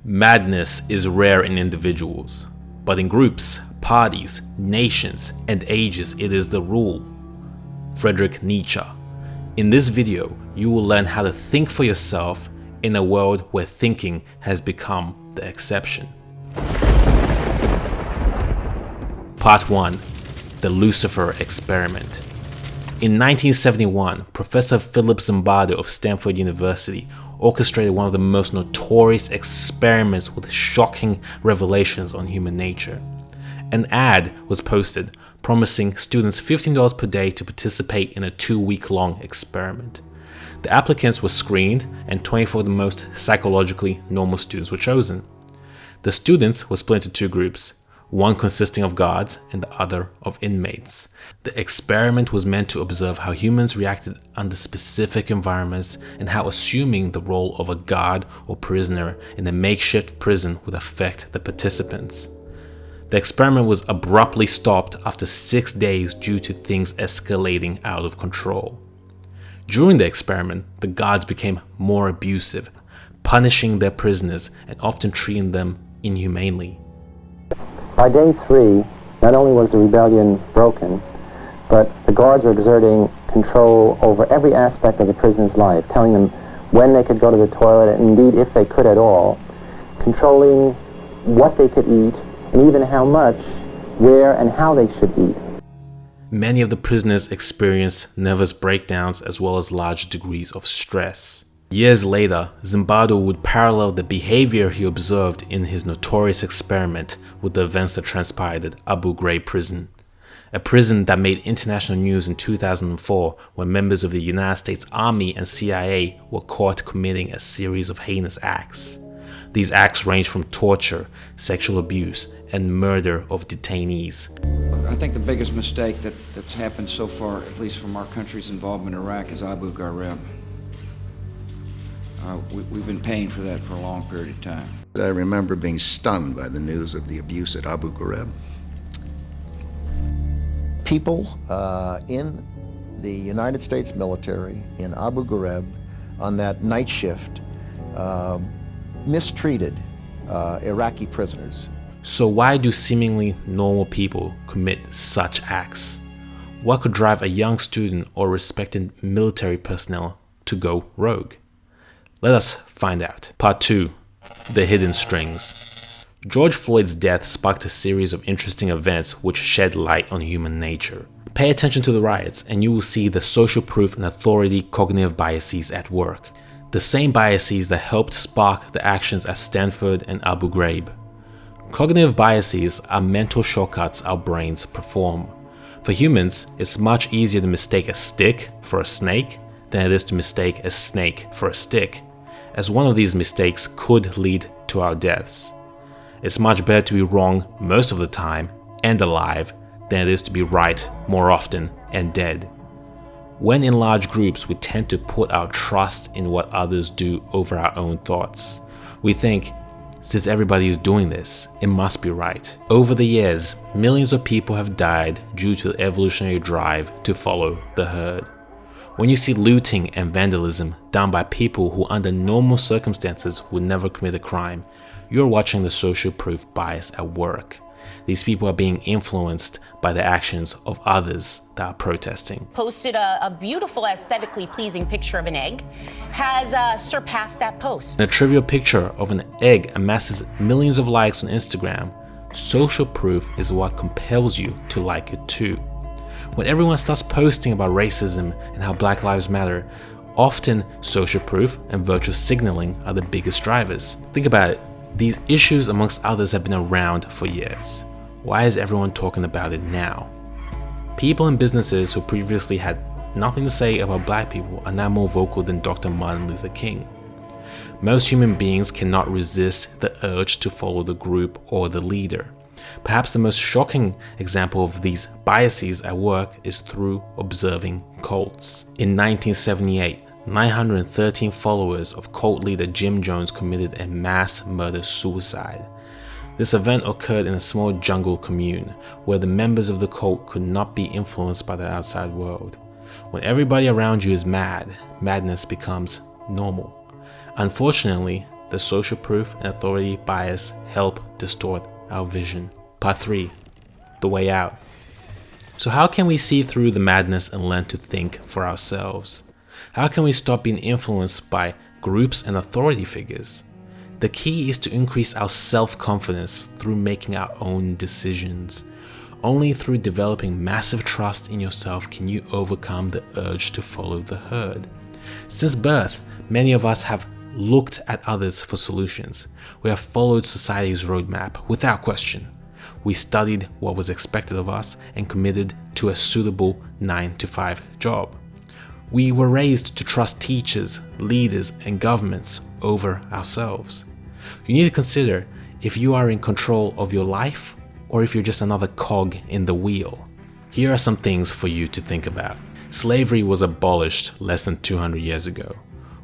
Madness is rare in individuals, but in groups, parties, nations, and ages it is the rule. Friedrich Nietzsche. In this video, you will learn how to think for yourself in a world where thinking has become the exception. Part 1. The Lucifer Experiment. In 1971, Professor Philip Zimbardo of Stanford University orchestrated one of the most notorious experiments with shocking revelations on human nature. An ad was posted promising students $15 per day to participate in a 2-week-long experiment. The applicants were screened and 24 of the most psychologically normal students were chosen. The students were split into 2 groups, one consisting of guards and the other of inmates. The experiment was meant to observe how humans reacted under specific environments and how assuming the role of a guard or prisoner in a makeshift prison would affect the participants. The experiment was abruptly stopped after 6 days due to things escalating out of control. During the experiment, the guards became more abusive, punishing their prisoners and often treating them inhumanely. By day 3, not only was the rebellion broken, but the guards were exerting control over every aspect of the prisoner's life, telling them when they could go to the toilet, and indeed if they could at all, controlling what they could eat, and even how much, where, and how they should eat. Many of the prisoners experienced nervous breakdowns as well as large degrees of stress. Years later, Zimbardo would parallel the behavior he observed in his notorious experiment with the events that transpired at Abu Ghraib prison, a prison that made international news in 2004 when members of the United States Army and CIA were caught committing a series of heinous acts. These acts range from torture, sexual abuse, and murder of detainees. I think the biggest mistake that's happened so far, at least from our country's involvement in Iraq, is Abu Ghraib. We've been paying for that for a long period of time. I remember being stunned by the news of the abuse at Abu Ghraib. People in the United States military in Abu Ghraib on that night shift mistreated Iraqi prisoners. So why do seemingly normal people commit such acts? What could drive a young student or respected military personnel to go rogue? Let us find out. Part 2. The Hidden Strings. George Floyd's death sparked a series of interesting events which shed light on human nature. Pay attention to the riots and you will see the social proof and authority cognitive biases at work. The same biases that helped spark the actions at Stanford and Abu Ghraib. Cognitive biases are mental shortcuts our brains perform. For humans, it's much easier to mistake a stick for a snake than it is to mistake a snake for a stick, as one of these mistakes could lead to our deaths. It's much better to be wrong most of the time and alive than it is to be right more often and dead. When in large groups, we tend to put our trust in what others do over our own thoughts. We think, since everybody is doing this, it must be right. Over the years, millions of people have died due to the evolutionary drive to follow the herd. When you see looting and vandalism done by people who under normal circumstances would never commit a crime, you're watching the social proof bias at work. These people are being influenced by the actions of others that are protesting. Posted a beautiful, aesthetically pleasing picture of an egg, has surpassed that post. A trivial picture of an egg amasses millions of likes on Instagram. Social proof is what compels you to like it too. When everyone starts posting about racism and how Black Lives Matter, often social proof and virtue signaling are the biggest drivers. Think about it. These issues, amongst others, have been around for years. Why is everyone talking about it now? People and businesses who previously had nothing to say about black people are now more vocal than Dr. Martin Luther King. Most human beings cannot resist the urge to follow the group or the leader. Perhaps the most shocking example of these biases at work is through observing cults. In 1978, 913 followers of cult leader Jim Jones committed a mass murder-suicide. This event occurred in a small jungle commune where the members of the cult could not be influenced by the outside world. When everybody around you is mad, madness becomes normal. Unfortunately, the social proof and authority bias help distort our vision. Part 3. The way out. So how can we see through the madness and learn to think for ourselves? How can we stop being influenced by groups and authority figures? The key is to increase our self-confidence through making our own decisions. Only through developing massive trust in yourself can you overcome the urge to follow the herd. Since birth, many of us have looked at others for solutions. We have followed society's roadmap without question. We studied what was expected of us and committed to a suitable 9-to-5 job. We were raised to trust teachers, leaders, and governments over ourselves. You need to consider if you are in control of your life or if you're just another cog in the wheel. Here are some things for you to think about. Slavery was abolished less than 200 years ago,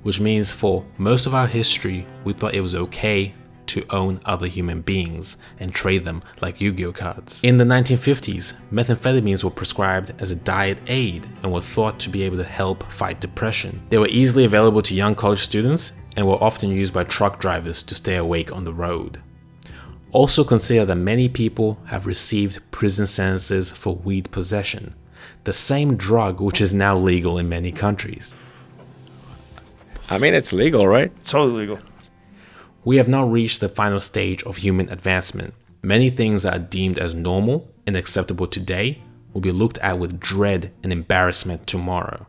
which means for most of our history, we thought it was okay to own other human beings and trade them like Yu-Gi-Oh cards. In the 1950s, methamphetamines were prescribed as a diet aid and were thought to be able to help fight depression. They were easily available to young college students and were often used by truck drivers to stay awake on the road. Also consider that many people have received prison sentences for weed possession, the same drug which is now legal in many countries. I mean, it's legal, right? It's totally legal. We have now reached the final stage of human advancement. Many things that are deemed as normal and acceptable today will be looked at with dread and embarrassment tomorrow.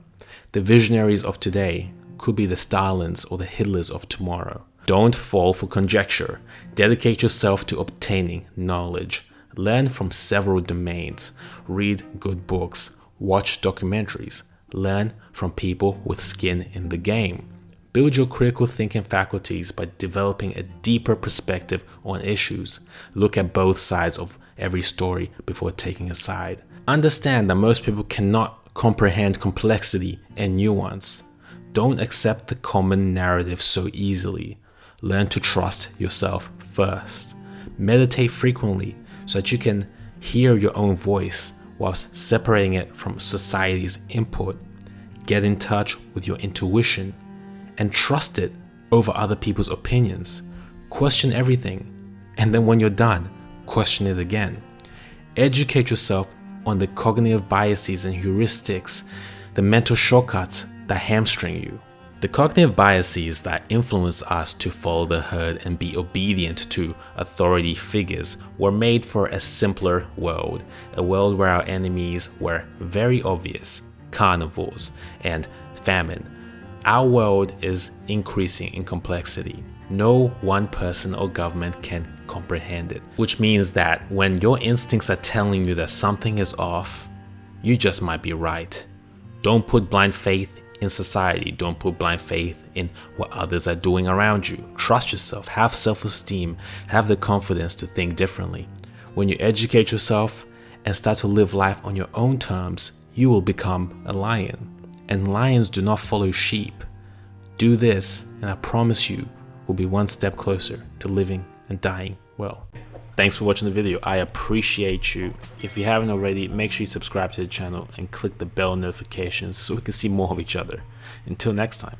The visionaries of today could be the Stalins or the Hitlers of tomorrow. Don't fall for conjecture. Dedicate yourself to obtaining knowledge. Learn from several domains. Read good books. Watch documentaries. Learn from people with skin in the game. Build your critical thinking faculties by developing a deeper perspective on issues. Look at both sides of every story before taking a side. Understand that most people cannot comprehend complexity and nuance. Don't accept the common narrative so easily. Learn to trust yourself first. Meditate frequently so that you can hear your own voice whilst separating it from society's input. Get in touch with your intuition and trust it over other people's opinions. Question everything, and then when you're done, question it again. Educate yourself on the cognitive biases and heuristics, the mental shortcuts that hamstring you. The cognitive biases that influence us to follow the herd and be obedient to authority figures were made for a simpler world, a world where our enemies were very obvious: carnivores and famine. Our world is increasing in complexity. No one person or government can comprehend it, which means that when your instincts are telling you that something is off, you just might be right. Don't put blind faith in society. Don't put blind faith in what others are doing around you. Trust yourself, have self-esteem, have the confidence to think differently. When you educate yourself and start to live life on your own terms, you will become a lion. And lions do not follow sheep. Do this, and I promise you will be one step closer to living and dying well. Thanks for watching the video. I appreciate you. If you haven't already, make sure you subscribe to the channel and click the bell notifications so we can see more of each other. Until next time.